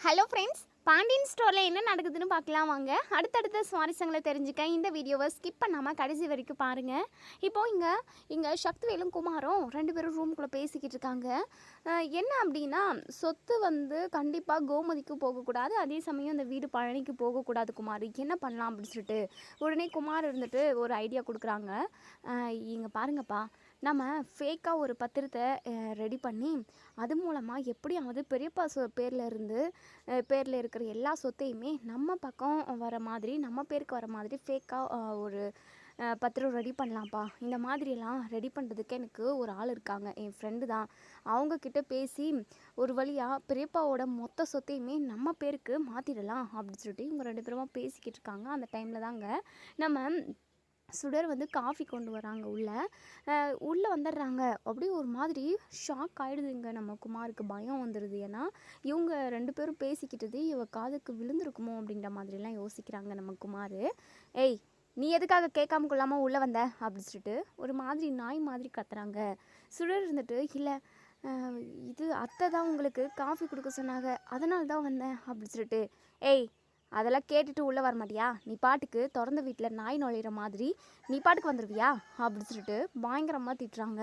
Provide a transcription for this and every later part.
Hello friends, Pandian ஸ்டோரில் என்ன நடக்குதுன்னு பார்க்கலாம் வாங்க. அடுத்தடுத்த சுவாரஸ்யங்களை தெரிஞ்சுக்க இந்த வீடியோவை ஸ்கிப் பண்ணாமல் கடைசி வரைக்கும் பாருங்கள். இப்போது இங்கே சக்திவேலும் குமாரும் 2 பேரும் ரூமுக்குள்ளே பேசிக்கிட்டு இருக்காங்க. என்ன அப்படின்னா, சொத்து கண்டிப்பாக கோமதிக்கு போகக்கூடாது, அதே சமயம் இந்த வீடு பழனிக்கு போகக்கூடாது. குமார் என்ன பண்ணலாம் அப்படின்னு சொல்லிட்டு உடனே குமார் ஒரு ஐடியா கொடுக்குறாங்க. இங்கே பாருங்கப்பா, நம்ம ஃபேக்காக ஒரு பத்திரத்தை ரெடி பண்ணி அது மூலமாக எப்படியாவது பெரியப்பா பேரில் இருக்கிற எல்லா சொத்தையுமே நம்ம பக்கம் வர மாதிரி, நம்ம பேருக்கு வர மாதிரி ஃபேக்காக ஒரு பத்திரம் ரெடி பண்ணலாம்ப்பா. இந்த மாதிரியெல்லாம் ரெடி பண்ணுறதுக்கு எனக்கு ஒரு ஆள் இருக்காங்க, என் ஃப்ரெண்டு தான். அவங்கக்கிட்ட பேசி ஒரு வழியாக பெரியப்பாவோட மொத்த சொத்தையுமே நம்ம பேருக்கு மாற்றிடலாம் அப்படின்னு சொல்லிட்டு இவங்க 2 பேருமா பேசிக்கிட்டு இருக்காங்க. அந்த டைமில் தாங்க நம்ம சுடர் காஃபி கொண்டு வராங்க. உள்ளே வந்துடுறாங்க. அப்படியே ஒரு மாதிரி ஷாக் ஆகிடுதுங்க. நம்ம குமாருக்கு பயம் வந்துடுது. ஏன்னா இவங்க 2 பேரும் பேசிக்கிட்டது இவ காதுக்கு விழுந்திருக்குமோ அப்படின்ற மாதிரிலாம் யோசிக்கிறாங்க நம்ம குமார். ஏய், நீ எதுக்காக கேட்காம கொள்ளாமல் உள்ளே வந்த அப்படின்னு சொல்லிட்டு ஒரு மாதிரி நாய் மாதிரி கத்துறாங்க. சுடர் இல்லை, இது அத்தை தான் உங்களுக்கு காஃபி கொடுக்க சொன்னாங்க, அதனால தான் வந்தேன் அப்படின்னு சொல்லிட்டு. ஏய், அதெல்லாம் கேட்டுட்டு உள்ளே வர மாட்டியா? நீ பாட்டுக்கு திறந்த வீட்டில் நாய் நுழையிற மாதிரி நீ பாட்டுக்கு வந்துடுவியா அப்படின்னு சொல்லிட்டு பயங்கரமாக திட்டுறாங்க.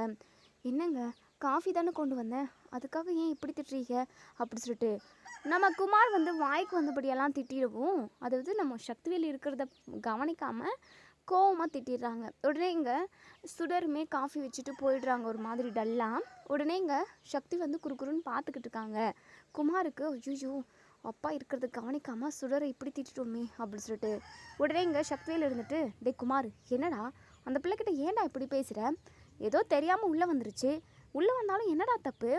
என்னங்க, காஃபி தானே கொண்டு வந்தேன், அதுக்காக ஏன் இப்படி திட்டுறீங்க அப்படி சொல்லிட்டு நம்ம குமார் வாய்க்கு வந்தபடியெல்லாம் திட்டிடுவோம். அதாவது நம்ம சக்திவேல் இருக்கிறத கவனிக்காமல் கோவமாக திட்டிடுறாங்க. உடனே இங்கே சுடருமே காஃபி வச்சுட்டு போயிடுறாங்க ஒரு மாதிரி டல்லாக. உடனே இங்கே சக்தி குறுக்குறுன்னு பார்த்துக்கிட்டு இருக்காங்க. குமாருக்கு ஐயோ, அப்பா இருக்கிறத கவனிக்காமல் சுடரை இப்படி திட்டுட்டோமே அப்படின்னு சொல்லிட்டு உடனே இங்கே சக்திவேல் டே குமார், என்னடா அந்த பிள்ளைக்கிட்ட ஏன்டா இப்படி பேசுகிற? ஏதோ தெரியாமல் உள்ளே வந்துருச்சு, உள்ளே வந்தாலும் என்னடா தப்பு?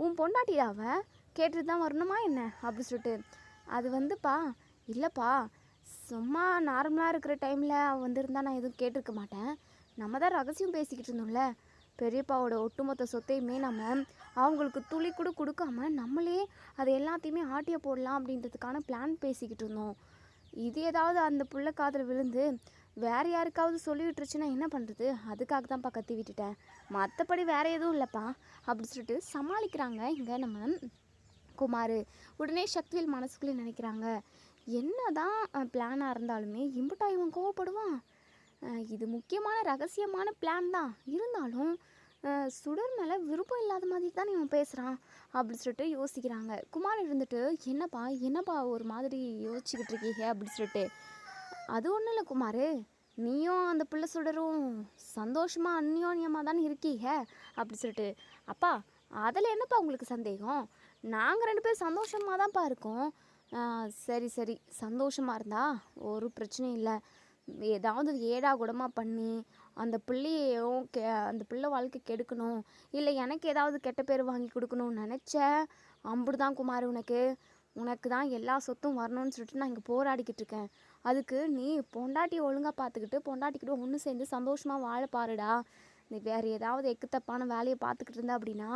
உன் பொண்டாட்டியாவ கேட்டுட்டு தான் வரணுமா என்ன அப்படின்னு சொல்லிட்டு. அது இல்லைப்பா, சும்மா நார்மலாக இருக்கிற டைமில் வந்திருந்தா நான் எதுவும் கேட்டிருக்க மாட்டேன். நம்ம தான் ரகசியம் பேசிக்கிட்டு இருந்தோம்ல, பெரியப்பாவோட ஒட்டுமொத்த சொத்தையுமே நம்ம அவங்களுக்கு துளி கூட கொடுக்காம நம்மளே அதை எல்லாத்தையுமே ஆட்டிய போடலாம் அப்படின்றதுக்கான பிளான் பேசிக்கிட்டு இருந்தோம். இது ஏதாவது அந்த புள்ள காதில் விழுந்து வேறு யாருக்காவது சொல்லிவிட்டுருச்சுன்னா என்ன பண்ணுறது? அதுக்காக தான்ப்பா கத்தி விட்டுட்டேன், மற்றபடி வேறு எதுவும் இல்லைப்பா அப்படின்னு சொல்லிட்டு சமாளிக்கிறாங்க இங்கே நம்ம குமார். உடனே சக்திவேல் மனசுக்குள்ளே நினைக்கிறாங்க, என்ன தான் பிளானாக இருந்தாலுமே இம்புட்டா இவன் கோவப்படுவான்? இது முக்கியமான ரகசியமான பிளான் தான், இருந்தாலும் சுடர் மேலே விருப்பம் இல்லாத மாதிரி தான் இவன் பேசுகிறான் அப்படின்னு சொல்லிட்டு யோசிக்கிறாங்க. குமார் என்னப்பா ஒரு மாதிரி யோசிச்சுக்கிட்டு இருக்கீங்க அப்படின்னு சொல்லிட்டு. அது ஒன்றும் இல்லை குமார், நீயும் அந்த பிள்ளை சுடரும் சந்தோஷமாக அந்யோன்யமாக தானே இருக்கீங்க அப்படி சொல்லிட்டு. அப்பா, அதில் என்னப்பா உங்களுக்கு சந்தேகம்? நாங்கள் 2 பேரும் சந்தோஷமாக தான்ப்பா இருக்கோம். சரி, சந்தோஷமாக இருந்தால் ஒரு பிரச்சனையும் இல்லை. ஏதாவது ஏடா கூடமாக பண்ணி அந்த பிள்ளையையும் அந்த பிள்ளை வாழ்க்கை கெடுக்கணும், இல்லை எனக்கு ஏதாவது கெட்ட பேர் வாங்கி கொடுக்கணும்னு நினச்ச அம்புடு தான் குமார். உனக்கு தான் எல்லா சொத்தும் வரணும்னு சொல்லிட்டு நான் இங்கே போராடிக்கிட்டு இருக்கேன். அதுக்கு நீ பொண்டாட்டியை ஒழுங்காக பார்த்துக்கிட்டு பொண்டாட்டிக்கிட்டு ஒன்று சேர்ந்து சந்தோஷமாக வாழ பாருடா. நீ வேறு ஏதாவது எக்குத்தப்பான வேலையை பார்த்துக்கிட்டு இருந்த அப்படின்னா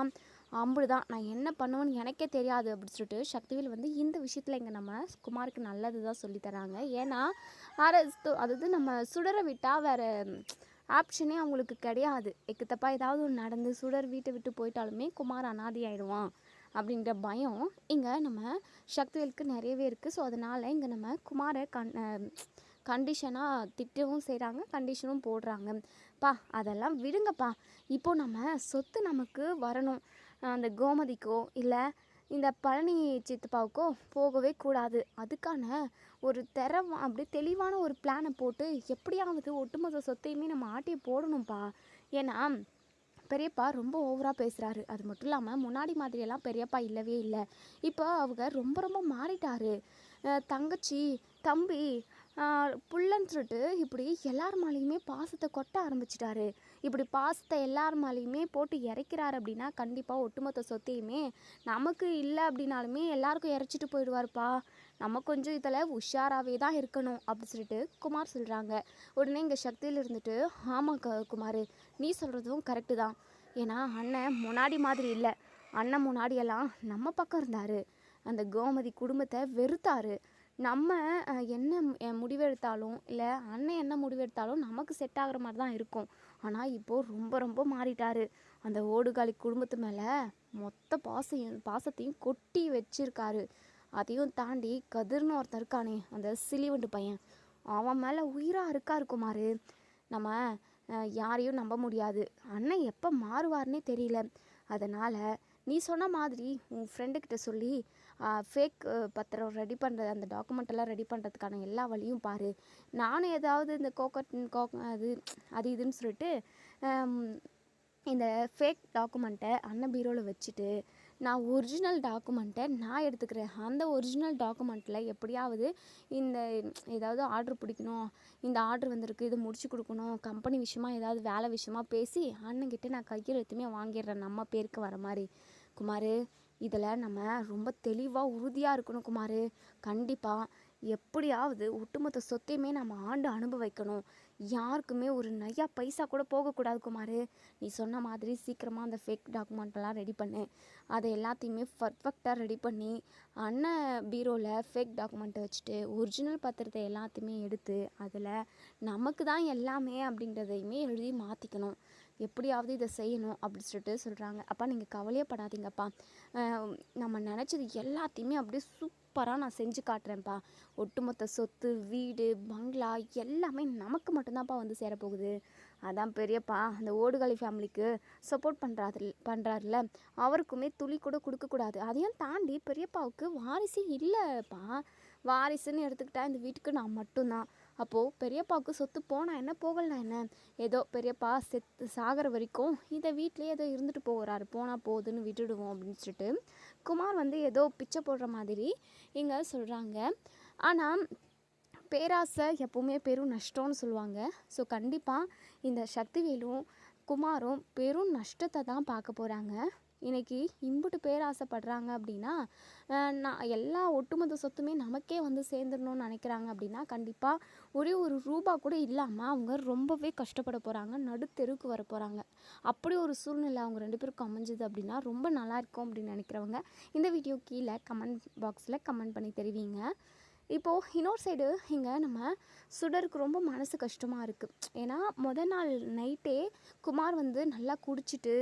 அம்புடு தான், நான் என்ன பண்ணுவேன்னு எனக்கே தெரியாது அப்படின்னு சொல்லிட்டு சக்திவேல் இந்த விஷயத்தில் இங்கே நம்ம குமாருக்கு நல்லது தான் சொல்லித்தராங்க. ஏன்னா அதாவது நம்ம சுடரை விட்டால் வேறு ஆப்ஷனே அவங்களுக்கு கிடையாது. எக்குத்தப்பா ஏதாவது ஒன்று நடந்து சுடர் வீட்டை விட்டு போயிட்டாலுமே குமார் அனாதி ஆகிடுவான் அப்படின்ற பயம் இங்கே நம்ம சக்திவேலுக்கு நிறையவே இருக்குது. ஸோ அதனால் இங்கே நம்ம குமாரை கண்டிஷனாக திட்டவும் செய்கிறாங்க, கண்டிஷனும் போடுறாங்க. அதெல்லாம் விடுங்கப்பா, இப்போது நம்ம சொத்து நமக்கு வரணும், அந்த கோமதிக்கோ இல்லை இந்த பழனி சித்தப்பாவுக்கோ போகவே கூடாது. அதுக்கான ஒரு அப்படி தெளிவான ஒரு பிளானை போட்டு எப்படியாவது ஒட்டுமொத்த சொத்தையுமே நம்ம ஆட்டியை போடணும்ப்பா. ஏன்னா பெரியப்பா ரொம்ப ஓவராக பேசுகிறாரு. அது மட்டும் இல்லாமல் முன்னாடி மாதிரியெல்லாம் பெரியப்பா இல்லவே இல்லை. இப்போ அவங்க ரொம்ப மாறிட்டாரு. தங்கச்சி, தம்பி, புள்ளன்னு சொல்லிட்டு இப்படி எல்லார் மேலேயுமே பாசத்தை கொட்ட ஆரம்பிச்சிட்டாரு. இப்படி பாசத்தை எல்லார் மேலேயுமே போட்டு இறைக்கிறாரு அப்படின்னா கண்டிப்பாக ஒட்டுமொத்த சொத்தையுமே நமக்கு இல்லை அப்படின்னாலுமே எல்லாருக்கும் இறைச்சிட்டு போயிடுவார்ப்பா. நம்ம கொஞ்சம் இதில் உஷாராகவே தான் இருக்கணும் அப்படின்னு சொல்லிட்டு குமார் சொல்கிறாங்க. உடனே இங்கே சக்தியில் ஆமாம் குமார், நீ சொல்கிறதும் கரெக்டு தான். ஏன்னா அண்ணன் முன்னாடி மாதிரி இல்லை. அண்ணன் முன்னாடியெல்லாம் நம்ம பக்கம் இருந்தார், அந்த கோமதி குடும்பத்தை வெறுத்தார். நம்ம என்ன முடிவெடுத்தாலும் இல்லை அண்ணன் என்ன முடிவெடுத்தாலும் நமக்கு செட் ஆகிற மாதிரி தான் இருக்கும். ஆனால் இப்போது ரொம்ப மாறிட்டார். அந்த ஓடுகாலி குடும்பத்து மேலே மொத்த பாசத்தையும் கொட்டி வச்சிருக்காரு. அதையும் தாண்டி கதிர்னு ஒருத்தன் இருக்கானே, அந்த சிலிவண்டு பையன், அவன் மேலே உயிராக இருக்காரு குமார். நம்ம யாரையும் நம்ப முடியாது. அண்ணன் எப்போ மாறுவார்னே தெரியல. அதனால் நீ சொன்ன மாதிரி உன் ஃப்ரெண்டுக்கிட்ட சொல்லி ஃபேக் பத்திரம் ரெடி பண்ணுறது, அந்த டாக்குமெண்ட்டெல்லாம் ரெடி பண்ணுறதுக்கான எல்லா வழியும் பாரு. நானும் ஏதாவது இந்த அது இதுன்னு சொல்லிட்டு இந்த ஃபேக் டாக்குமெண்ட்டை அண்ணன் பீரோவில் வச்சுட்டு நான் ஒரிஜினல் டாக்குமெண்ட்டை நான் எடுத்துக்கிறேன். அந்த ஒரிஜினல் டாக்குமெண்ட்டில் எப்படியாவது இந்த ஏதாவது ஆர்டர் பிடிக்கணும், இந்த ஆர்டர் வந்திருக்கு, இது முடிச்சு கொடுக்கணும், கம்பெனி விஷயமா ஏதாவது வேலை விஷயமா பேசி அண்ணன்கிட்ட நான் கையெழுத்துமே வாங்கிடுறேன், நம்ம பேருக்கு வர மாதிரி. குமார், இதில் நம்ம ரொம்ப தெளிவாக உறுதியாக இருக்கணும் குமார். கண்டிப்பாக எப்படியாவது ஒட்டுமொத்த சொத்தையுமே நம்ம ஆண்டு அனுபவிக்கணும். யாருக்குமே ஒரு நையா பைசா கூட போகக்கூடாது குமார். நீ சொன்ன மாதிரி சீக்கிரமாக அந்த ஃபேக் டாக்குமெண்ட்டெல்லாம் ரெடி பண்ணு. அதை எல்லாத்தையுமே பர்ஃபெக்டாக ரெடி பண்ணி அண்ணன் பீரோவில் ஃபேக் டாக்குமெண்ட்டை வச்சுட்டு ஒரிஜினல் பத்திரத்தை எல்லாத்தையுமே எடுத்து அதில் நமக்கு தான் எல்லாமே அப்படின்றதையுமே எழுதி மாற்றிக்கணும். எப்படியாவது இதை செய்யணும் அப்படி சொல்லிட்டு சொல்கிறாங்க. அப்பா நீங்கள் கவலையப்படாதீங்கப்பா, நம்ம நினச்சது எல்லாத்தையுமே அப்படியே சூப்பராக நான் செஞ்சு காட்டுறேன்ப்பா. ஒட்டுமொத்த சொத்து, வீடு, பங்களா எல்லாமே நமக்கு மட்டும்தான்ப்பா வந்து சேரப்போகுது. அதான் பெரியப்பா அந்த ஓடுகாலி ஃபேமிலிக்கு சப்போர்ட் பண்ணுறாருல, அவருக்குமே துளி கூட கொடுக்கக்கூடாது. அதையும் தாண்டி பெரியப்பாவுக்கு வாரிசு இல்லைப்பா. வாரிசுன்னு எடுத்துக்கிட்டா இந்த வீட்டுக்கு நான் மட்டும்தான். அப்போது பெரியப்பாவுக்கு சொத்து போனால் என்ன, போகலனா என்ன, ஏதோ பெரியப்பா சாகிற வரைக்கும் இதை வீட்லேயே ஏதோ இருந்துட்டு போகிறாரு, போனால் போகுதுன்னு விட்டுடுவோம் அப்படின்னு சொல்லிட்டு குமார் வந்து ஏதோ பிச்சை போடுற மாதிரி இங்கே சொல்கிறாங்க. ஆனால் பேராசை எப்போவுமே பெரும் நஷ்டம்னு சொல்லுவாங்க. ஸோ கண்டிப்பாக இந்த சக்திவேலும் குமாரும் பெரும் நஷ்டத்தை தான் பார்க்க போகிறாங்க. இன்றைக்கி இம்புட்டு பேராசைப்படுறாங்க அப்படின்னா, நான் எல்லா ஒட்டுமொத்த சொத்துமே நமக்கே வந்து சேர்ந்துடணும்னு நினைக்கிறாங்க அப்படின்னா, கண்டிப்பாக ஒரே ஒரு ரூபா கூட இல்லாமல் அவங்க ரொம்பவே கஷ்டப்பட போகிறாங்க, நடுத்தெருவுக்கு வர போகிறாங்க. அப்படி ஒரு சூழ்நிலை அவங்க 2 பேருக்கும் அமைஞ்சுது அப்படின்னா ரொம்ப நல்லாயிருக்கும் அப்படின்னு நினைக்கிறவங்க இந்த வீடியோ கீழே கமெண்ட் பாக்ஸில் கமெண்ட் பண்ணி தெரிவிங்க. இப்போது இன்னொரு சைடு இங்கே நம்ம சுடருக்கு ரொம்ப மனசு கஷ்டமாக இருக்குது. ஏன்னா நாள் நைட்டே குமார் வந்து நல்லா குடிச்சிட்டு,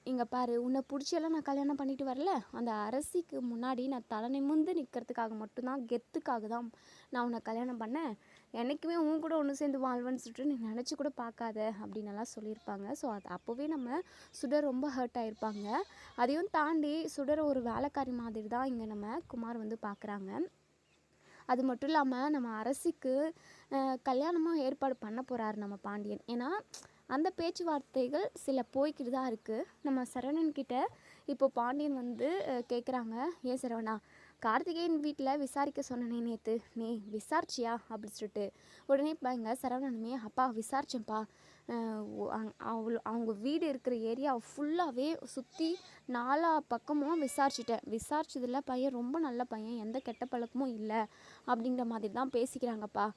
இங்கே பாரு உன்னை பிடிச்செல்லாம் நான் கல்யாணம் பண்ணிட்டு வரல, அந்த அரசிக்கு முன்னாடி நான் தலை நிமிர்ந்து நிற்கிறதுக்காக மட்டும்தான், கெத்துக்காக தான் நான் உன்னை கல்யாணம் பண்ணேன், என்றைக்குமே உன் கூட ஒன்று சேர்ந்து வாழ்வேன்னு சொல்லிட்டு நீ நினச்சி கூட பார்க்காத அப்படின்னலாம் சொல்லியிருப்பாங்க. ஸோ அது அப்போவே நம்ம சுடர் ரொம்ப ஹர்ட் ஆகிருப்பாங்க. அதையும் தாண்டி சுடர் ஒரு வேலைக்காரி மாதிரி தான் இங்கே நம்ம குமார் வந்து பார்க்குறாங்க. அது மட்டும் இல்லாமல் நம்ம அரசிக்கு கல்யாணமும் ஏற்பாடு பண்ண போகிறாரு நம்ம பாண்டியன். ஏன்னா அந்த பேச்சுவார்த்தைகள் சில போய்கிட்டு தான் இருக்குது. நம்ம சரவணன்கிட்ட இப்போ பாண்டியன் வந்து கேட்குறாங்க, ஏன் சரவணா, கார்த்திகேயன் வீட்டில் விசாரிக்க சொன்னனே நேற்று, நீ விசாரிச்சியா அப்படி சொல்லிட்டு. உடனே பாருங்க சரவணனுமே, அப்பா விசாரிச்சேன்ப்பா, அவங்க வீடு இருக்கிற ஏரியா ஃபுல்லாகவே சுற்றி 4 பக்கமும் விசாரிச்சதில் பையன் ரொம்ப நல்ல பையன், எந்த கெட்ட பழக்கமும் இல்லை அப்படிங்கிற மாதிரி தான் பேசிக்கிறாங்கப்பா.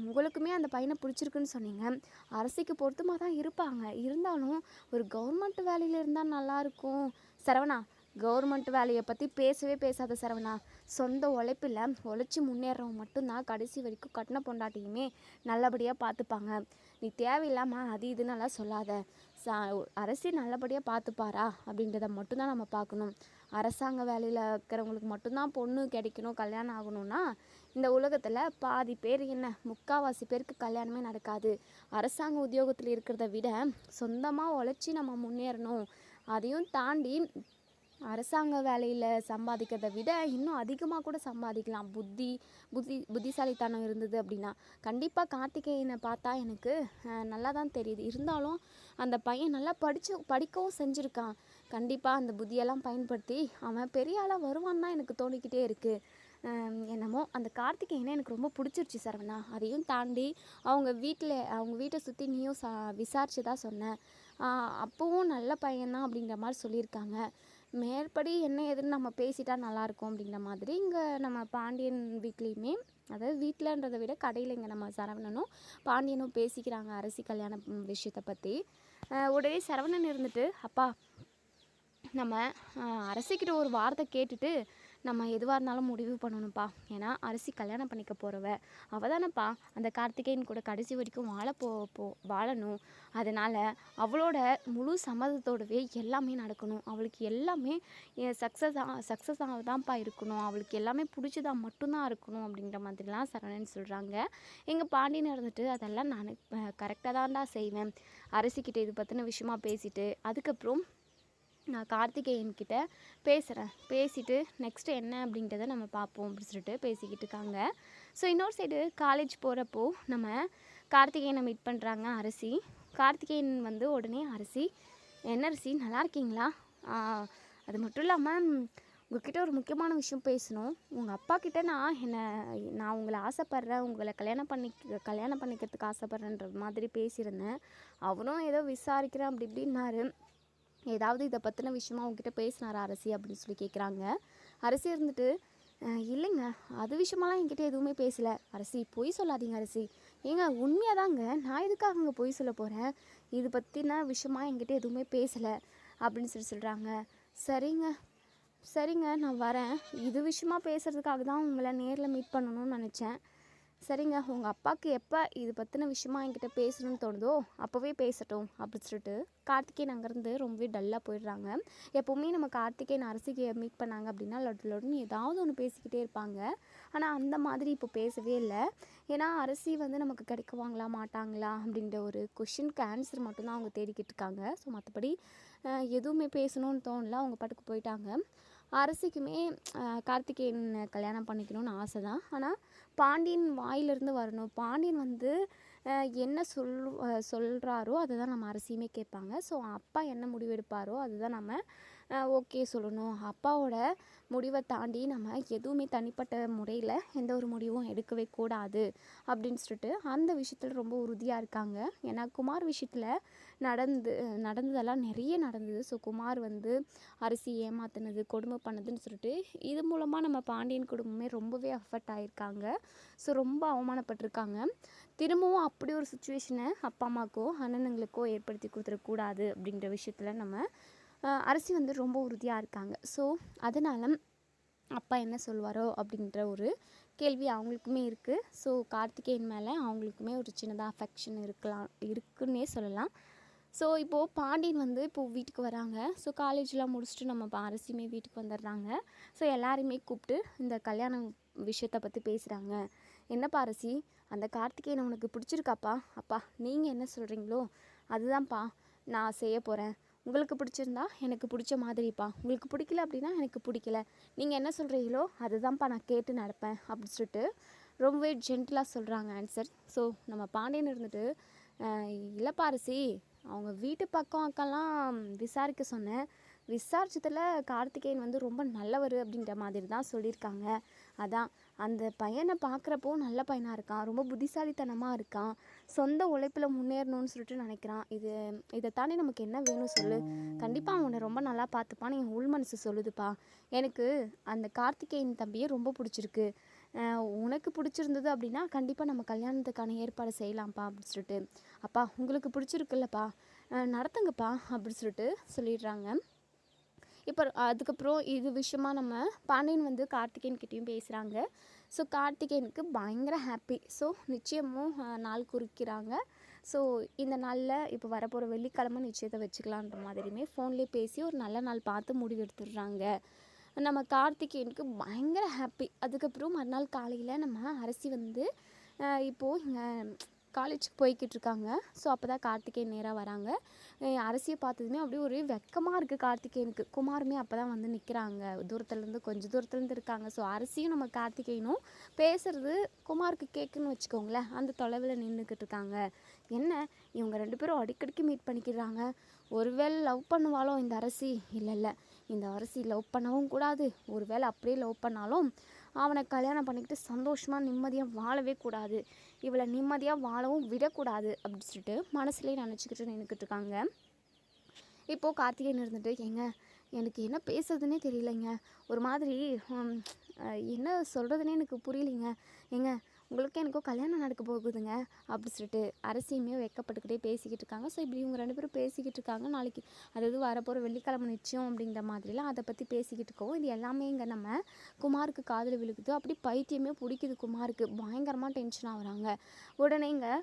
உங்களுக்குமே அந்த பையனை பிடிச்சிருக்குன்னு சொன்னீங்க, அரசிக்கு பொருத்தமாக தான் இருப்பாங்க, இருந்தாலும் ஒரு கவர்மெண்ட் வேலையில் இருந்தால் நல்லாயிருக்கும். சரவணா, கவர்மெண்ட் வேலையை பற்றி பேசவே பேசாத சரவணா. சொந்த உழைப்பில் உழைச்சி முன்னேறவங்க மட்டும்தான் கடைசி வரைக்கும் கட்டின பொண்டாட்டியுமே நல்லபடியாக பார்த்துப்பாங்க. நீ தேவையில்லாமல் அது இதுன்னெல்லாம் சொல்லாத. அரசி நல்லபடியாக பார்த்துப்பாரா அப்படின்றத மட்டும்தான் நம்ம பார்க்கணும். அரசாங்க வேலையில் இருக்கிறவங்களுக்கு மட்டும்தான் பொண்ணு கிடைக்கணும், கல்யாணம் ஆகணும்னா இந்த உலகத்தில் பாதி பேர் என்ன, 3/4 பேருக்கு கல்யாணமே நடக்காது. அரசாங்க உத்தியோகத்தில் இருக்கிறத விட சொந்தமாக உழைச்சி நம்ம முன்னேறணும். அதையும் தாண்டி அரசாங்க வேலையில் சம்பாதிக்கிறத விட இன்னும் அதிகமாக கூட சம்பாதிக்கலாம். புத்திசாலித்தனம் இருந்தது அப்படின்னா. கண்டிப்பாக கார்த்திகேயனை பார்த்தா எனக்கு நல்லா தான் தெரியுது. இருந்தாலும் அந்த பையன் நல்லா படிக்கவும் செஞ்சுருக்கான். கண்டிப்பாக அந்த புத்தியெல்லாம் பயன்படுத்தி அவன் பெரிய ஆளாக வருவான்னு தான் எனக்கு தோணிக்கிட்டே இருக்குது. என்னமோ அந்த கார்த்திகேயனை எனக்கு ரொம்ப பிடிச்சிருச்சு சரவணா. அதையும் தாண்டி அவங்க வீட்டை சுற்றி நீயும் விசாரிச்சு தான் சொன்னேன், அப்போவும் நல்ல பையன்தான் அப்படிங்கிற மாதிரி சொல்லியிருக்காங்க. மேற்படி என்ன ஏதுன்னு நம்ம பேசிட்டா நல்லாயிருக்கும் அப்படிங்கிற மாதிரி இங்கே நம்ம பாண்டியன் வீட்லேயுமே, அதாவது வீட்டிலன்றதை விட கடையில் இங்கே நம்ம சரவணனும் பாண்டியனும் பேசிக்கிறாங்க அரசி கல்யாண விஷயத்தை பற்றி. உடனே சரவணன் இருந்துட்டு, அப்பா நம்ம அரசிக்கிட்ட ஒரு வார்த்தை கேட்டுட்டு நம்ம எதுவாக இருந்தாலும் முடிவு பண்ணணும்ப்பா. ஏன்னா அரசி கல்யாணம் பண்ணிக்க போகிறவ அவள் தானேப்பா அந்த கார்த்திகேயன் கூட கடைசி வரைக்கும் வாழணும். அதனால் அவளோட முழு சம்மதத்தோடவே எல்லாமே நடக்கணும். அவளுக்கு எல்லாமே சக்ஸஸ் தான்ப்பா இருக்கணும். அவளுக்கு எல்லாமே பிடிச்சதா மட்டும்தான் இருக்கணும் அப்படிங்கிற மாதிரிலாம் சரவணன் சொல்கிறாங்க. எங்கள் பாண்டியன் இருந்துட்டு அதெல்லாம் நான் கரெக்டாக தான்டா செய்வேன். அரசிக்கிட்ட இது பற்றின விஷயமா பேசிட்டு அதுக்கப்புறம் நான் கார்த்திகேயன்கிட்ட பேசிட்டு நெக்ஸ்ட்டு என்ன அப்படின்றத நம்ம பார்ப்போம் அப்படின்னு சொல்லிட்டு பேசிக்கிட்டு இருக்காங்க. ஸோ இன்னொரு சைடு காலேஜ் போகிறப்போ நம்ம கார்த்திகேயனை மீட் பண்ணுறாங்க அரசி. கார்த்திகேயன் வந்து உடனே அரசி, என்ன அரசி நல்லா இருக்கீங்களா? அது மட்டும் இல்லாமல் உங்ககிட்ட ஒரு முக்கியமான விஷயம் பேசணும். உங்கள் அப்பா கிட்ட நான் உங்களை ஆசைப்பட்றேன், உங்களை கல்யாணம் பண்ணிக்கிறதுக்கு ஆசைப்பட்றேன்ற மாதிரி பேசியிருந்தேன். அவரும் ஏதோ விசாரிக்கிறேன் அப்படி இப்படின்னாரு. ஏதாவது இதை பற்றின விஷயமா உங்ககிட்ட பேசினாரா அரசி அப்படின்னு சொல்லி கேட்குறாங்க. அரசி இருந்துட்டு, இல்லைங்க, அது விஷயமாலாம் என்கிட்ட எதுவுமே பேசலை. அரசி பொய் சொல்லாதீங்க அரசி. ஏங்க உண்மையாக தாங்க, நான் எதுக்காக அங்கே பொய் சொல்ல போகிறேன்? இது பற்றின விஷயமா என்கிட்ட எதுவுமே பேசலை அப்படின்னு சொல்கிறாங்க. சரிங்க நான் வரேன். இது விஷயமா பேசுகிறதுக்காக தான் உங்களை நேரில் மீட் பண்ணணும்னு நினச்சேன். சரிங்க, உங்கள் அப்பாவுக்கு எப்போ இது பற்றின விஷயமா என்கிட்ட பேசணும்னு தோணுதோ அப்போவே பேசட்டும் அப்படின்னு சொல்லிட்டு கார்த்திகேயன் அங்கேருந்து ரொம்பவே டல்லாக போயிடுறாங்க. எப்போவுமே நம்ம கார்த்திகேயன் அரசிக்கு மீட் பண்ணாங்க அப்படின்னா லொட்டுன்னு ஏதாவது ஒன்று பேசிக்கிட்டே இருப்பாங்க. ஆனால் அந்த மாதிரி இப்போ பேசவே இல்லை. ஏன்னா அரசி வந்து நமக்கு கிடைக்குவாங்களா மாட்டாங்களா அப்படின்ற ஒரு கொஷினுக்கு ஆன்சர் மட்டும்தான் அவங்க தேடிக்கிட்டு இருக்காங்க. ஸோ மற்றபடி எதுவுமே பேசணும்னு தோணல, அவங்க பாட்டுக்கு போயிட்டாங்க. அரசிக்குமே கார்த்திகேயன் கல்யாணம் பண்ணிக்கணும்னு ஆசை தான். ஆனால் பாண்டியன் வாயிலிருந்து வரணும். பாண்டியன் வந்து என்ன சொல்கிறாரோ அதை தான் நம்ம அரசியுமே கேட்பாங்க. ஸோ அப்பா என்ன முடிவு எடுப்பாரோ அதுதான் நம்ம ஓகே சொல்லணும். அப்பாவோட முடிவை தாண்டி நம்ம எதுவுமே தனிப்பட்ட முறையில் எந்த ஒரு முடிவும் எடுக்கவே கூடாது அப்படின்னு சொல்லிட்டு அந்த விஷயத்தில் ரொம்ப உறுதியாக இருக்காங்க. ஏன்னா குமார் விஷயத்தில் நடந்ததெல்லாம் நிறைய நடந்தது. ஸோ குமார் வந்து அரிசி ஏமாத்தினது, கொடுமை பண்ணதுன்னு சொல்லிட்டு இது மூலமாக நம்ம பாண்டியன் குடும்பமே ரொம்பவே அஃபெக்ட் ஆகியிருக்காங்க. ஸோ ரொம்ப அவமானப்பட்டிருக்காங்க. திரும்பவும் அப்படி ஒரு சுச்சுவேஷனை அப்பா அம்மாக்கோ அண்ணனுங்களுக்கோ ஏற்படுத்தி கொடுத்துடக்கூடாது அப்படிங்கிற விஷயத்தில் நம்ம அரசி வந்து ரொம்ப உறுதியாக இருக்காங்க. ஸோ அதனால் அப்பா என்ன சொல்வாரோ அப்படின்ற ஒரு கேள்வி அவங்களுக்குமே இருக்குது. ஸோ கார்த்திகேயன் மேலே அவங்களுக்குமே ஒரு சின்னதாக அஃபெக்ஷன் இருக்குன்னே சொல்லலாம். ஸோ இப்போது பாண்டியன் வந்து இப்போது வீட்டுக்கு வராங்க. ஸோ காலேஜ்லாம் முடிச்சுட்டு நம்ம அரசியுமே வீட்டுக்கு வந்துடுறாங்க. ஸோ எல்லாருமே கூப்பிட்டு இந்த கல்யாணம் விஷயத்தை பற்றி பேசுகிறாங்க. என்னப்பா அரசி, அந்த கார்த்திகேயனை உனக்கு பிடிச்சிருக்காப்பா? அப்பா நீங்கள் என்ன சொல்கிறீங்களோ அதுதான்ப்பா நான் செய்ய போகிறேன். உங்களுக்கு பிடிச்சிருந்தா எனக்கு பிடிச்ச மாதிரிப்பா, உங்களுக்கு பிடிக்கல அப்படின்னா எனக்கு பிடிக்கல, நீங்கள் என்ன சொல்கிறீங்களோ அதுதான்ப்பா நான் கேட்டு நடப்பேன் அப்படின்னு சொல்லிட்டு ரொம்பவே ஜென்டிலாக சொல்கிறாங்க ஆன்சர். ஸோ நம்ம பாண்டியன் இருந்துட்டு, இல்லைப்பா அரசி, அவங்க வீட்டு பக்கம் அக்கெல்லாம் விசாரிக்க சொன்னேன். விசாரிச்சதில் கார்த்திகேயன் வந்து ரொம்ப நல்லவர் அப்படின்ற மாதிரி தான் சொல்லியிருக்காங்க. அதான் அந்த பையனை பார்க்குறப்போ நல்ல பையனாக இருக்கான், ரொம்ப புத்திசாலித்தனமாக இருக்கான், சொந்த உழைப்பில் முன்னேறணும்னு சொல்லிட்டு நினைக்கிறான். இதை தாண்டி நமக்கு என்ன வேணும் சொல்லு? கண்டிப்பாக அவனை ரொம்ப நல்லா பார்த்துப்பான்னு என் உள் மனசு சொல்லுதுப்பா. எனக்கு அந்த கார்த்திகேயன் தம்பியை ரொம்ப பிடிச்சிருக்கு. உனக்கு பிடிச்சிருந்தது அப்படின்னா கண்டிப்பாக நம்ம கல்யாணத்துக்கான ஏற்பாடு செய்யலாம்ப்பா அப்படின்னு சொல்லிட்டு, அப்பா உங்களுக்கு பிடிச்சிருக்குல்லப்பா நடத்துங்கப்பா அப்படின்னு சொல்லிட்டு சொல்லிடுறாங்க. இப்போ அதுக்கப்புறம் இது விஷயமா நம்ம பாண்டியன் வந்து கார்த்திகேயன்கிட்டையும் பேசுகிறாங்க. ஸோ கார்த்திகேயனுக்கு பயங்கர ஹாப்பி. ஸோ நிச்சயமும் நாள் குறிக்கிறாங்க. ஸோ இந்த நாளில் இப்போ வரப்போகிற வெள்ளிக்கிழமை நிச்சயத்தை வச்சுக்கலான்ற மாதிரியுமே ஃபோன்லேயே பேசி ஒரு நல்ல நாள் பார்த்து முடிவு எடுத்துடுறாங்க. நம்ம கார்த்திகேயனுக்கு பயங்கர ஹாப்பி. அதுக்கப்புறம் மறுநாள் காலையில் நம்ம அரசி வந்து இப்போது இங்கே காலேஜுக்கு போய்கிட்டு இருக்காங்க. ஸோ அப்போ தான் கார்த்திகேயன் நேராக வராங்க. அரசியை பார்த்ததுமே அப்படியே ஒரு வெக்கமாக இருக்குது கார்த்திகேயனுக்கு. குமாருமே அப்போ தான் வந்து நிற்கிறாங்க, தூரத்துலேருந்து கொஞ்சம் தூரத்துலேருந்து இருக்காங்க. ஸோ அரசியும் நம்ம கார்த்திகேயனும் பேசுகிறது குமாருக்கு கேட்குன்னு வச்சுக்கோங்களேன், அந்த தொலைவில் நின்றுக்கிட்டு இருக்காங்க. என்ன இவங்க 2 பேரும் அடிக்கடிக்கு மீட் பண்ணிக்கிறாங்க, ஒருவேளை லவ் பண்ணுவாளோ இந்த அரசி? இல்லை, இந்த அரசி லவ் பண்ணவும் கூடாது. ஒருவேளை அப்படியே லவ் பண்ணாலும் அவனை கல்யாணம் பண்ணிக்கிட்டு சந்தோஷமாக நிம்மதியாக வாழவே கூடாது, இவளை நிம்மதியாக வாழவும் விடக்கூடாது அப்படின்னு சொல்லிட்டு மனசுலேயே நினச்சிக்கிட்டு நின்றுக்கிட்டு இருக்காங்க. இப்போது கார்த்திகேயன் இருந்துட்டு, எனக்கு என்ன பேசுறதுன்னே தெரியலைங்க, ஒரு மாதிரி என்ன சொல்கிறதுனே எனக்கு புரியலைங்க. உங்களுக்கு எனக்கும் கல்யாணம் நடக்க போகுதுங்க அப்படி சொல்லிட்டு அரசியுமே வெக்கப்பட்டுக்கிட்டே பேசிக்கிட்டு இருக்காங்க. ஸோ இப்படி இவங்க 2 பேரும் பேசிக்கிட்டு இருக்காங்க. நாளைக்கு அதாவது வரப்போகிற வெள்ளிக்கிழமை நிச்சயம் அப்படிங்கிற மாதிரிலாம் அதை பற்றி பேசிக்கிட்டு இருக்கோம். இது எல்லாமே இங்கே நம்ம குமாருக்கு காதில் விழுகுது. அப்படி பைத்தியமே பிடிக்குது குமாருக்கு. பயங்கரமாக டென்ஷன் ஆகுறாங்க. உடனே இங்கே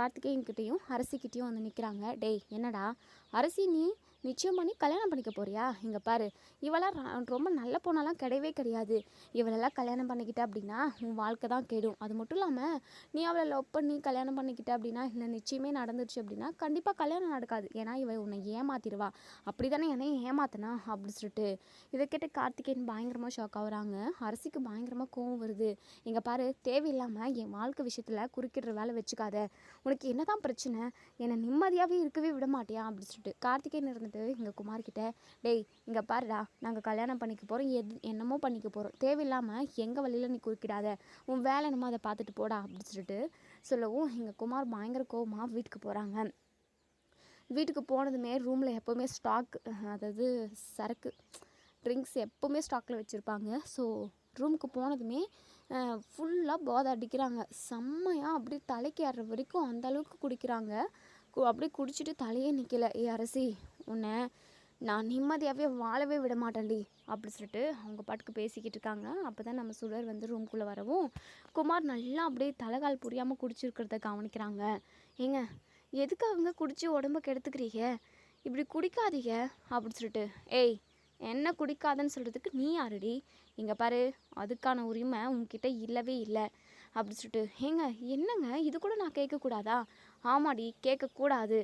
கார்த்திகேயன்கிட்டையும் அரசிக்கிட்டையும் வந்து நிற்கிறாங்க. டேய் என்னடா அரசி, நீ நிச்சயம் பண்ணி கல்யாணம் பண்ணிக்க போறியா? இங்கே பாரு, இவளாம் ரொம்ப நல்ல பொண்ணெல்லாம் கிடையவே கிடையாது. இவளெல்லாம் கல்யாணம் பண்ணிக்கிட்ட அப்படின்னா உன் வாழ்க்கை தான் கெடும். அது மட்டும் இல்லாமல் நீ அவளை லவ் பண்ணி கல்யாணம் பண்ணிக்கிட்ட அப்படின்னா, இல்லை நிச்சயமே நடந்துருச்சு அப்படின்னா கண்டிப்பாக கல்யாணம் நடக்காது. ஏன்னா இவள் உன்னை ஏமாத்திடுவா. அப்படி தானே என்னையும் ஏமாத்தினா அப்படி சொல்லிட்டு இதை கேட்டு கார்த்திகேயன் பயங்கரமாக ஷாக் ஆகுறாங்க. அரசிக்கு பயங்கரமாக கோவம் வருது. இங்கே பாரு, தேவையில்லாமல் என் வாழ்க்கை விஷயத்தில் குறுக்கிடுற வேலை வச்சுக்காத. உனக்கு என்ன தான் பிரச்சனை? என்னை நிம்மதியாகவே இருக்கவே விட மாட்டியா அப்படி சொல்லிட்டு கார்த்திகேயன் இருந்துட்டு இங்கே குமார்கிட்ட, டேய் இங்கே பாருடா, நாங்கள் கல்யாணம் பண்ணிக்க போகிறோம், என்னமோ பண்ணிக்க போகிறோம், தேவையில்லாமல் எங்கள் வழியில் நீ குறுக்கிடாத, உன் வேலை என்னமோ அதை பார்த்துட்டு போடா அப்படி சொல்லிட்டு சொல்லவும் இங்கே குமார் பயங்கர கோவமாக வீட்டுக்கு போகிறாங்க. வீட்டுக்கு போனதுமே ரூமில் எப்போவுமே ஸ்டாக், அதாவது சரக்கு ட்ரிங்க்ஸ் எப்போவுமே ஸ்டாக்கில் வச்சுருப்பாங்க. ஸோ ரூமுக்கு போனதுமே ஃபுல்லாக போதை அடிக்கிறாங்க. செம்மையாக அப்படியே தலைக்கு ஏறுற வரைக்கும் அந்தளவுக்கு குடிக்கிறாங்க. அப்படியே குடிச்சிட்டு தலையே நிற்கலை. அரசி, உன்னை நான் நிம்மதியாகவே வாழவே விட மாட்டேன்டி அப்படி சொல்லிட்டு அவங்க பாட்டுக்கு பேசிக்கிட்டு இருக்காங்க. அப்போ தான் நம்ம சுடர் வந்து ரூம்குள்ளே வரவும் குமார் நல்லா அப்படியே தலைகால் புரியாமல் குடிச்சிருக்கிறத கவனிக்கிறாங்க. ஏங்க எதுக்கு அவங்க குடித்து உடம்ப கெடுத்துக்கிறீங்க? இப்படி குடிக்காதீங்க அப்படி சொல்லிட்டு, ஏய் என்ன குடிக்காதன்னு சொல்கிறதுக்கு நீ யாருடி? இங்கே பாரு, அதுக்கான உரிமை உங்ககிட்ட இல்லவே இல்லை அப்படி சொல்லிட்டு, ஏங்க என்னங்க இது கூட நான் கேட்கக்கூடாதா? ஆமாடி கேட்கக்கூடாது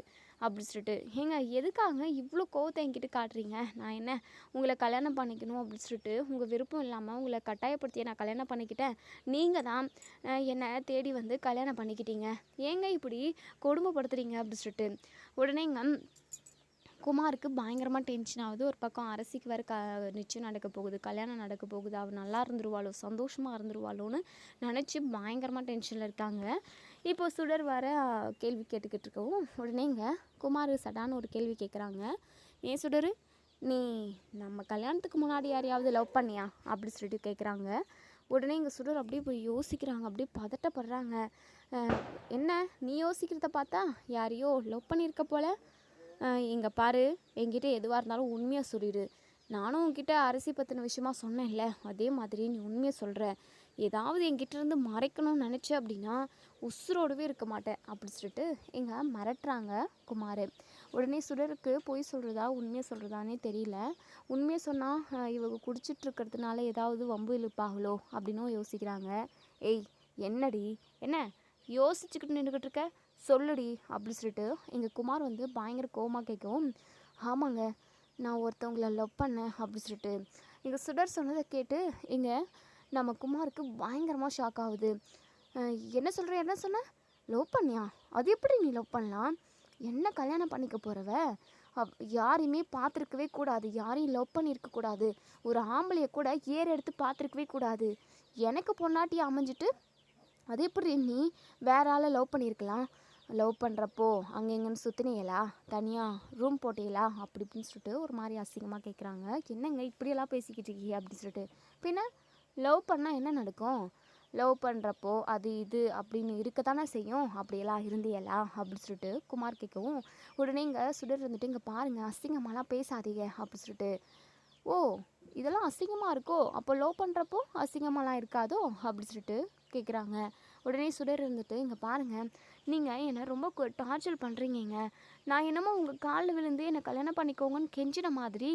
அப்படி சொல்லிட்டு, ஏங்க எதுக்காக இவ்வளோ கோவத்தை என்கிட்ட காட்டுறீங்க? நான் என்ன உங்களை கல்யாணம் பண்ணிக்கணும் அப்படி சொல்லிட்டு உங்கள் விருப்பம் இல்லாமல் உங்களை கட்டாயப்படுத்திய நான் கல்யாணம் பண்ணிக்கிட்டேன். நீங்கள் தான் என்னை தேடி வந்து கல்யாணம் பண்ணிக்கிட்டீங்க. ஏங்க இப்படி கொடுமைப்படுத்துறீங்க அப்படி சொல்லிட்டு உடனேங்க குமாருக்கு பயங்கரமாக டென்ஷன் ஆகுது. ஒரு பக்கம் அரசிக்கு வேறு நிச்சயம் நடக்க போகுது, கல்யாணம் நடக்க போகுது, அவள் நல்லா இருந்துருவாளோ, சந்தோஷமாக இருந்துருவாளோன்னு நினச்சி பயங்கரமாக டென்ஷனில் இருக்காங்க. இப்போ சுடர் வர கேள்வி கேட்டுக்கிட்டு இருக்கவும் உடனேங்க குமார் சடான்னு ஒரு கேள்வி கேட்குறாங்க. ஏன் சுடர், நீ நம்ம கல்யாணத்துக்கு முன்னாடி யாரையாவது லவ் பண்ணியா அப்படி சொல்லிட்டு கேட்குறாங்க. உடனே இங்கே சுடர் அப்படியே போய் யோசிக்கிறாங்க, அப்படியே பதட்டப்படுறாங்க. என்ன நீ யோசிக்கிறத பார்த்தா யாரையோ லவ் பண்ணியிருக்க போல. இங்கே பாரு, என்கிட்ட எதுவாக இருந்தாலும் உண்மையாக சொல்லிடு. நானும் உன்கிட்ட அரசி பற்றின விஷயமா சொன்னேன்ல, அதே மாதிரி நீ உண்மையை சொல்கிற. ஏதாவது என்கிட்டேருந்து மறைக்கணும்னு நினச்ச அப்படின்னா உசுரோடவே இருக்க மாட்டேன் அப்படி சொல்லிட்டு இங்கே மிரட்டுறாங்க குமார். உடனே சுடருக்கு பொய் சொல்கிறதா உண்மையை சொல்கிறதானே தெரியல. உண்மையை சொன்னால் இவங்க குடிச்சிட்டு இருக்கிறதுனால ஏதாவது வம்பு இழுப்பாங்களோ அப்படின்னும் யோசிக்கிறாங்க. ஏய் என்னடி, என்ன யோசிச்சுக்கிட்டு நின்றுக்கிட்டு இருக்க, சொல்லுடி அப்படி சொல்லிட்டு எங்கள் குமார் வந்து பயங்கர கோவமாக கேட்கவும், ஆமாங்க நான் ஒருத்தவங்களை லவ் பண்ணேன் அப்படி சொல்லிட்டு எங்கள் சுடர் சொன்னதை கேட்டு இங்கே நம்ம குமாருக்கு பயங்கரமாக ஷாக் ஆகுது. என்ன சொல்கிற, என்ன சொன்ன, லவ் பண்ணியா? அது எப்படி நீ லவ் பண்ணலாம்? என்ன கல்யாணம் பண்ணிக்க போகிறவ? யாரையுமே பார்த்துருக்கவே கூடாது, யாரையும் லவ் பண்ணியிருக்கக்கூடாது, ஒரு ஆம்பளையை கூட ஏற எடுத்து பார்த்துருக்கவே கூடாது. எனக்கு பொண்டாட்டி அமைஞ்சிட்டு அது எப்படி நீ வேற ஆளை லவ் பண்ணியிருக்கலாம்? லவ் பண்ணுறப்போ அங்கே எங்கேன்னு சுற்றினீங்களா, தனியாக ரூம் போட்டீங்களா அப்படி இப்படின்னு சொல்லிட்டு ஒரு மாதிரி அசிங்கமாக கேட்குறாங்க. என்னங்க இப்படியெல்லாம் பேசிக்கிட்டு இருக்கீங்க அப்படி சொல்லிட்டு, பின்ன லவ் பண்ணால் என்ன நடக்கும்? லவ் பண்ணுறப்போ அது இது அப்படின்னு இருக்க தானே செய்யும், அப்படியெல்லாம் இருந்தியலா அப்படி சொல்லிட்டு குமார் கேட்கவும் உடனே இங்கே சுடர் இருந்துட்டு, இங்கே பாருங்கள் அசிங்கமாலாம் பேசாதீங்க அப்படி சொல்லிட்டு, ஓ இதெல்லாம் அசிங்கமாக இருக்கோ, அப்போ லவ் பண்ணுறப்போ அசிங்கமாலாம் இருக்காதோ அப்படி சொல்லிட்டு கேட்குறாங்க. உடனே சுடர் இருந்துட்டு, இங்கே பாருங்கள் நீங்கள் என்னை ரொம்ப டார்ச்சர் பண்ணுறீங்க. நான் என்னமோ உங்கள் காலில் விழுந்து என்னை கல்யாணம் பண்ணிக்கோங்கன்னு கெஞ்சின மாதிரி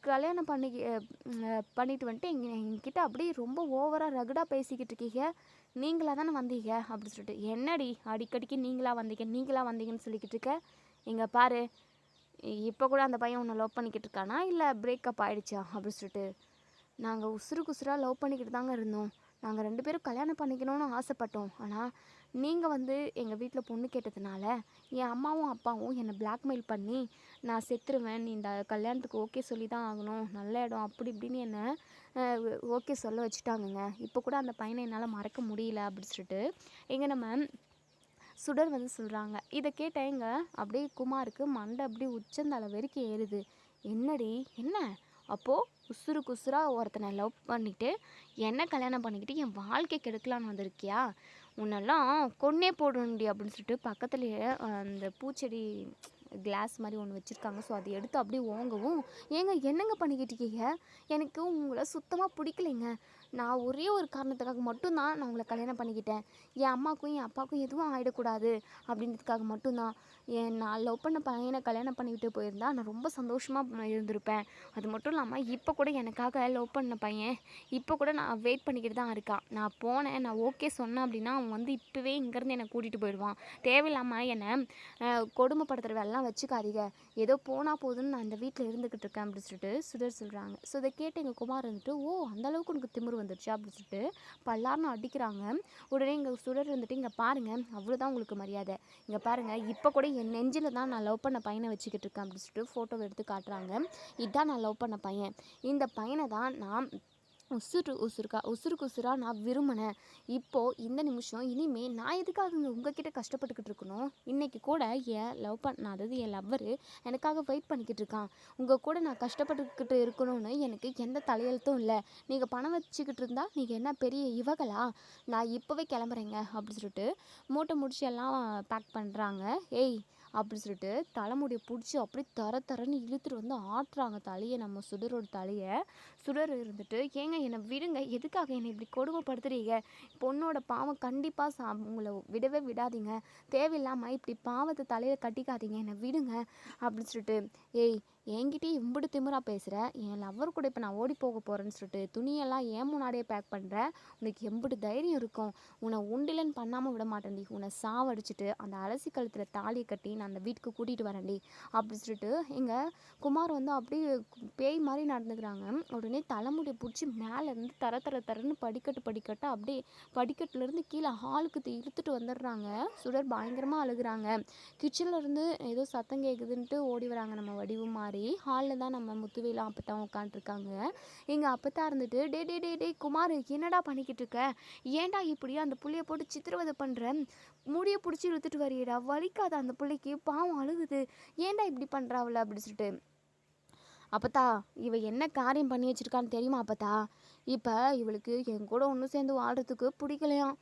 கல்யாணம் பண்ணிட்டு வந்துட்டு எங்கிட்ட அப்படியே ரொம்ப ஓவராக ரகுடாக பேசிக்கிட்டு இருக்கீங்க. நீங்களாக தானே வந்தீங்க அப்படி சொல்லிட்டு, என்னடி அடிக்கடிக்கு நீங்களாக வந்தீங்கன்னு சொல்லிக்கிட்டு இருக்க? இங்கே பாரு, இப்போ கூட அந்த பையன் உன்னை லவ் பண்ணிக்கிட்டு இருக்கானா இல்லை பிரேக்கப் ஆகிடுச்சா அப்படி சொல்லிட்டு, நாங்கள் உசுராக லவ் பண்ணிக்கிட்டு தாங்க இருந்தோம். நாங்கள் 2 பேரும் கல்யாணம் பண்ணிக்கணும்னு ஆசைப்பட்டோம். ஆனால் நீங்கள் வந்து எங்கள் வீட்டில் பொண்ணு கேட்டதுனால என் அம்மாவும் அப்பாவும் என்னை பிளாக்மெயில் பண்ணி நான் செத்துருவேன், நீ இந்த கல்யாணத்துக்கு ஓகே சொல்லி தான் ஆகணும், நல்ல இடம் அப்படி இப்படின்னு என்னை ஓகே சொல்ல வச்சுட்டாங்கங்க. இப்போ கூட அந்த பையனை என்னால் மறக்க முடியல அப்படி சொல்லிட்டு எங்கள் நம்ம சுடர் வந்து சொல்கிறாங்க. இதை கேட்டேங்க அப்படியே குமாருக்கு மண்டை அப்படியே உச்சந்தலை வரைக்கும் ஏறுது. என்னடி என்ன, அப்போது உசுருக்கு உசுராக ஒருத்தனை லவ் பண்ணிவிட்டு என்ன கல்யாணம் பண்ணிக்கிட்டு என் வாழ்க்கை கெடுக்கலான்னு வந்திருக்கியா, உன்னெல்லாம் கொன்னே போடணுண்டி அப்படின்னு சொல்லிட்டு பக்கத்துலேயே அந்த பூச்செடி கிளாஸ் மாதிரி ஒன்று வச்சுருக்காங்க. ஸோ அதை எடுத்து அப்படியே ஓங்கவும், ஏங்க என்னங்க பண்ணிக்கிட்டு இருக்கீங்க, எனக்கு உங்களை சுத்தமாக பிடிக்கலைங்க, நான் ஒரே ஒரு காரணத்துக்காக மட்டும்தான் நான் உங்களை கல்யாணம் பண்ணிக்கிட்டேன், என் அம்மாவுக்கும் என் அப்பாவுக்கும் எதுவும் ஆகிடக்கூடாது அப்படின்றதுக்காக மட்டும்தான். நான் லவ் பண்ண பையனை கல்யாணம் பண்ணிக்கிட்டு போயிருந்தா நான் ரொம்ப சந்தோஷமாக இருந்திருப்பேன். அது மட்டும் இல்லாமல் இப்போ கூட எனக்காக லவ் பண்ண பையன் இப்போ கூட நான் வெயிட் பண்ணிக்கிட்டு தான் இருக்கான். நான் போனேன், நான் ஓகே சொன்னேன் அப்படின்னா அவன் வந்து இப்போவே இங்கேருந்து என்னை கூட்டிகிட்டு போயிடுவான். தேவையில்லாமல் என்னை கொடுமைப்படுத்துகிற வேலைலாம் வச்சுக்காதீங்க, ஏதோ போனால் போதுன்னு நான் இந்த வீட்டில் இருந்துக்கிட்டு இருக்கேன் அப்படின்னு சொல்லிட்டு சுடர் சொல்கிறாங்க. ஸோ இதை கேட்டு எங்கள் குமார் வந்துட்டு, ஓ அந்தளவுக்கு உனக்கு திமிரு வந்துடுச்சு அப்படின்னு சொல்லிட்டு பல்லார்னு அடிக்கிறாங்க. உடனே எங்கள் சுடர் வந்துட்டு, இங்கே பாருங்கள் அவ்வளோதான் உங்களுக்கு மரியாதை, இங்கே பாருங்கள் இப்போ கூட என் நெஞ்சில் தான் நான் லவ் பண்ண பையனை வச்சுக்கிட்டு இருக்கேன் அப்படின்னு சொல்லிட்டு ஃபோட்டோவை எடுத்து காட்டுறாங்க. இதுதான் நான் லவ் பண்ண பையன், இந்த பையனை தான் நான் உசுருக்கு உசுராக நான் விரும்பினேன். இப்போது இந்த நிமிஷம் இனிமேல் நான் எதுக்காக உங்ககிட்ட கஷ்டப்பட்டுக்கிட்டு இருக்கணும். இன்றைக்கி கூட அதாவது என் லவ்வரு எனக்காக வெயிட் பண்ணிக்கிட்டு இருக்கான். உங்கள் கூட நான் கஷ்டப்பட்டுக்கிட்டு இருக்கணும்னு எனக்கு எந்த தலையெழுத்தும் இல்லை. நீங்கள் பணம் வச்சுக்கிட்டு இருந்தால் நீங்கள் என்ன பெரிய இவகளா, நான் இப்போவே கிளம்புறேங்க அப்படின்னு சொல்லிட்டு மூட்டை முடிச்சு எல்லாம் பேக் பண்ணுறாங்க. ஏய் அப்படின்னு சொல்லிட்டு தலைமுடியை பிடிச்சி அப்படியே தரன்னு இழுத்துட்டு வந்து ஆட்டுறாங்க தலையை, நம்ம சுடரோட தலையை. சுடர் இருந்துட்டு, ஏங்க என்னை விடுங்க, எதுக்காக என்னை இப்படி கொடுமைப்படுத்துறீங்க, பொண்ணோட பாவம் கண்டிப்பாக உங்களை விடவே விடாதீங்க, தேவையில்லாமல் இப்படி பாவத்தை தலையில் கட்டிக்காதீங்க, என்னை விடுங்க அப்படின்னு சொல்லிட்டு, ஏய் என்கிட்டே இம்புடு திமிரா பேசுகிற, என் லவ்வர் கூட இப்போ நான் ஓடி போக போகிறேன்னு சொல்லிட்டு துணியெல்லாம் ஏன் முன்னாடியே பேக் பண்ணுறேன், உனக்கு எம்புடு தைரியம் இருக்கும், உன்னை உண்டிலன்னு பண்ணாமல் விட மாட்டேன்டி, உன்னை சாவடிச்சிட்டு அந்த அலசி கழுத்தில் தாலியை கட்டி நான் அந்த வீட்டுக்கு கூட்டிகிட்டு வரேன்டி அப்படின்னு சொல்லிட்டு எங்கள் குமார் வந்து அப்படியே பேய் மாதிரி நடந்துக்கிறாங்க. உடனே தலைமுடியை பிடிச்சி மேலேருந்து தரன்னு படிக்கட்டு அப்படியே படிக்கட்டுலேருந்து கீழே ஹாலுக்கு இழுத்துட்டு வந்துடுறாங்க. சுடர் பயங்கரமாக அழுகுறாங்க. கிச்சனில் இருந்து ஏதோ சத்தம் கேட்குதுன்ட்டு ஓடி வராங்க நம்ம வடிவு மாதிரி. ஹாலில் தான் நம்ம முத்துவேலும் அப்பத்தான் உட்காந்துருக்காங்க. எங்கள் அப்பத்தா இருந்துட்டு, டே டே டே டே குமார் என்னடா பண்ணிக்கிட்டு இருக்க, ஏன்டா இப்படியா அந்த புள்ளைய போட்டு சித்திரவதை பண்ணுறேன், முடியை பிடிச்சி இழுத்துட்டு வரையடா, வலிக்காத அந்த பிள்ளைக்கு, பாவம் அழுகுது, ஏன்டா இப்படி பண்ணுறாவுல அப்படின்னு சொல்லிட்டு. அப்பத்தா இவ என்ன காரியம் பண்ணி வச்சுருக்கான்னு தெரியுமா அப்பத்தா, இப்போ இவளுக்கு என் கூட ஒன்று சேர்ந்து வாழ்கிறதுக்கு பிடிக்கலையாம்,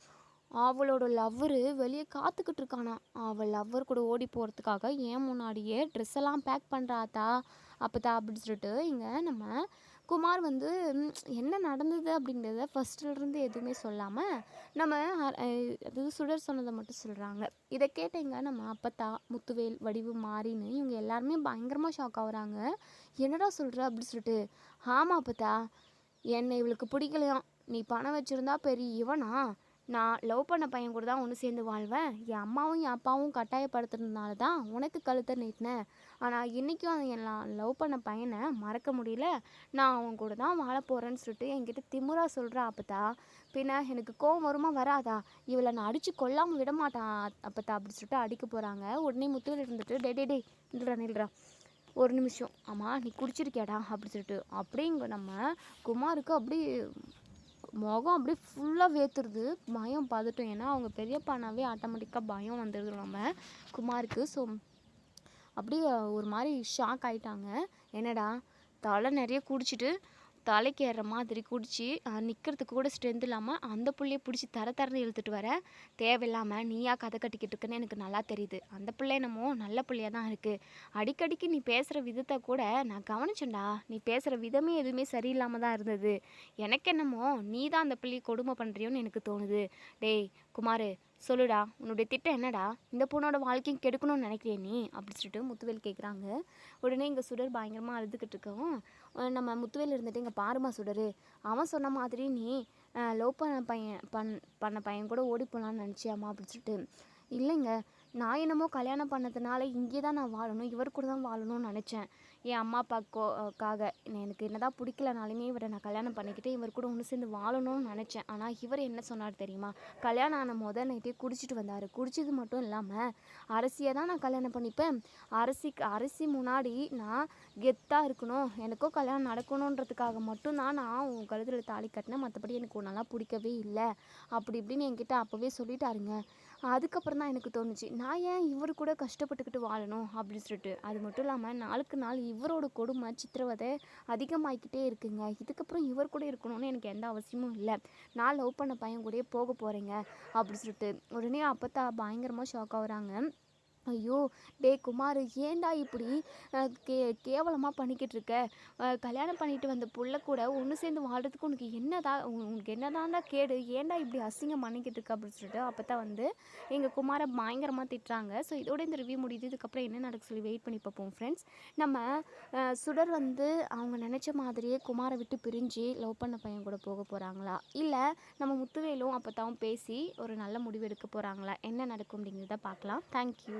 அவளோட லவ்வரு வெளியே காத்துக்கிட்டு இருக்கானா, அவள் லவ்வர் கூட ஓடி போகிறதுக்காக ஏன் முன்னாடியே ட்ரெஸ் எல்லாம் பேக் பண்ணுறாத்தா அப்பத்தா அப்படின்னு சொல்லிட்டு இங்கே நம்ம குமார் வந்து என்ன நடந்தது அப்படிங்கிறத ஃபஸ்ட்டுலேருந்து எதுவுமே சொல்லாமல் நம்ம அதாவது சுடர் சொன்னதை மட்டும் சொல்கிறாங்க. இதை கேட்டீங்க நம்ம அப்பத்தா முத்துவேல் வடிவு மாறின்னு இவங்க எல்லாருமே பயங்கரமாக ஷாக் ஆகுறாங்க. என்னடா சொல்கிற அப்படின்னு சொல்லிட்டு, ஆமாம் அப்பத்தா என்னை இவளுக்கு பிடிக்கலையாம், நீ பணம் வச்சுருந்தா பெரிய இவனா, நான் லவ் பண்ண பையன் கூட தான் ஒன்று சேர்ந்து வாழ்வேன், என் அம்மாவும் என் அப்பாவும் கட்டாயப்படுத்துறதுனால தான் உனக்கு கழுத்தை நீட்டினேன், ஆனால் இன்றைக்கும் என் லவ் பண்ண பையனை மறக்க முடியல, நான் அவன் கூட தான் வாழ போகிறேன்னு சொல்லிட்டு என்கிட்ட திமுறா சொல்கிறா அப்பத்தா, பின்ன எனக்கு கோவம் வருமா வராதா, இவளை நான் அடித்து கொல்லாமல் விட மாட்டான் அப்பத்தா அப்படின்னு சொல்லிட்டு அடிக்க போகிறாங்க. உடனே முத்துவில் இருந்துட்டு, டே டே டே நில்றா ஒரு நிமிஷம், ஆமாம் நீ குடிச்சிருக்கியாடா அப்படி சொல்லிட்டு அப்படிங்க நம்ம குமாருக்கு அப்படி முகம் அப்படியே ஃபுல்லாக வேத்துருது, பயம் பதட்டும், ஏன்னா அவங்க பெரியப்பானாவே ஆட்டோமேட்டிக்காக பயம் வந்துடுது நம்ம குமாருக்கு. ஸோ அப்படியே ஒரு மாதிரி ஷாக் ஆகிட்டாங்க. என்னடா தலை நிறைய குடிச்சிட்டு தலைக்கு ஏறுற மாதிரி குடிச்சு நிற்கிறதுக்கு கூட ஸ்ட்ரென்த் இல்லாமல் அந்த புள்ளையை பிடிச்சி தரன்னு இழுத்துட்டு வர, தேவையில்லாமல் நீயா கதை கட்டிக்கிட்டு இருக்குன்னு எனக்கு நல்லா தெரியுது, அந்த பிள்ளை என்னமோ நல்ல பிள்ளையாக தான் இருக்குது, அடிக்கடிக்கு நீ பேசுகிற விதத்தை கூட நான் கவனிச்சேன்டா, நீ பேசுகிற விதமே எதுவுமே சரியில்லாமல் தான் இருந்தது, எனக்கு என்னமோ நீ தான் அந்த பிள்ளையை கொடுமை பண்ணுறியோன்னு எனக்கு தோணுது. டேய் குமார் சொல்லுடா, உன்னுடைய திட்டம் என்னடா, இந்த பொண்ணோட வாழ்க்கையும் கெடுக்கணும்னு நினைக்கிறேன் நீ அப்படின்னு சொல்லிட்டு முத்துவேல் கேட்குறாங்க. உடனே இங்கே சுடர் பயங்கரமாக அழுதுகிட்டு இருக்கவும் நம்ம முத்துவேல் இருந்துட்டு, இங்கே பாருமா சுடர், அவன் சொன்ன மாதிரி நீ லவ் பண்ண பையன் கூட ஓடி போகலான்னு நினச்சியாமா அப்படின்னு சொல்லிட்டு, இல்லைங்க நான் என்னமோ கல்யாணம் பண்ணதுனால இங்கே தான் நான் வாழணும், இவர் கூட தான் வாழணும்னு நினச்சேன், என் அம்மா அப்பாக்காக எனக்கு என்னதான் பிடிக்கலனாலுமே இவரை நான் கல்யாணம் பண்ணிக்கிட்டு இவர் கூட ஒன்று சேர்ந்து வாழணும்னு நினச்சேன், ஆனால் இவர் என்ன சொன்னார் தெரியுமா, கல்யாணம் ஆன முதல் நைட்டே குடிச்சிட்டு வந்தார், குடிச்சது மட்டும் இல்லாமல் அரசியை தான் நான் கல்யாணம் பண்ணிப்பேன், அரசி முன்னாடி நான் கெத்தாக இருக்கணும், எனக்கும் கல்யாணம் நடக்கணுன்றதுக்காக மட்டும்தான் நான் உன் கழுத்தில் தாலி கட்டினேன், மற்றபடி எனக்கு நல்லா பிடிக்கவே இல்லை அப்படி இப்படின்னு என்கிட்ட அப்போவே சொல்லிட்டாருங்க, அதுக்கப்புறம் தான் எனக்கு தோணுச்சு, நான் ஏன் இவர் கூட கஷ்டப்பட்டுக்கிட்டு வாழணும் அப்படின்னு சொல்லிட்டு. அது மட்டும் இல்லாமல் நாளுக்கு நாள் இவரோட கொடுமை சித்திரவதை அதிகமாகிக்கிட்டே இருக்குங்க. இதுக்கப்புறம் இவர் கூட இருக்கணும்னு எனக்கு எந்த அவசியமும் இல்லை. நான் லவ் பண்ண பையன் கூடயே போக போகிறேங்க அப்படி சொல்லிட்டு. உடனே அப்பத்தா பயங்கரமாக ஷாக் ஆகுறாங்க. ஐயோ! டேய் குமாரு, ஏன்டா இப்படி கேவலமாக பண்ணிக்கிட்டு இருக்க? கல்யாணம் பண்ணிட்டு வந்த புள்ள கூட ஒன்று சேர்ந்து வாழ்றதுக்கு உனக்கு என்னதான்டா கேடு? ஏன்டா இப்படி அசிங்கம் பண்ணிக்கிட்டு இருக்க அப்படின்னு சொல்லிட்டு அப்பதான் வந்து எங்கள் குமாரை பயங்கரமாக திட்டுறாங்க. ஸோ இதோட இந்த ரிவ்யூ முடியுது. இதுக்கப்புறம் என்ன நடக்க சொல்லி வெயிட் பண்ணி பார்ப்போம் ஃப்ரெண்ட்ஸ். நம்ம சுடர் வந்து அவங்க நினச்ச மாதிரியே குமாரை விட்டு பிரிஞ்சு லவ் பண்ண பையன் கூட போக போகிறாங்களா, இல்லை நம்ம முத்துவேலும் அப்பத்தாவும் பேசி ஒரு நல்ல முடிவு எடுக்க போகிறாங்களா, என்ன நடக்கும் அப்படிங்கிறத பார்க்கலாம். தேங்க்யூ.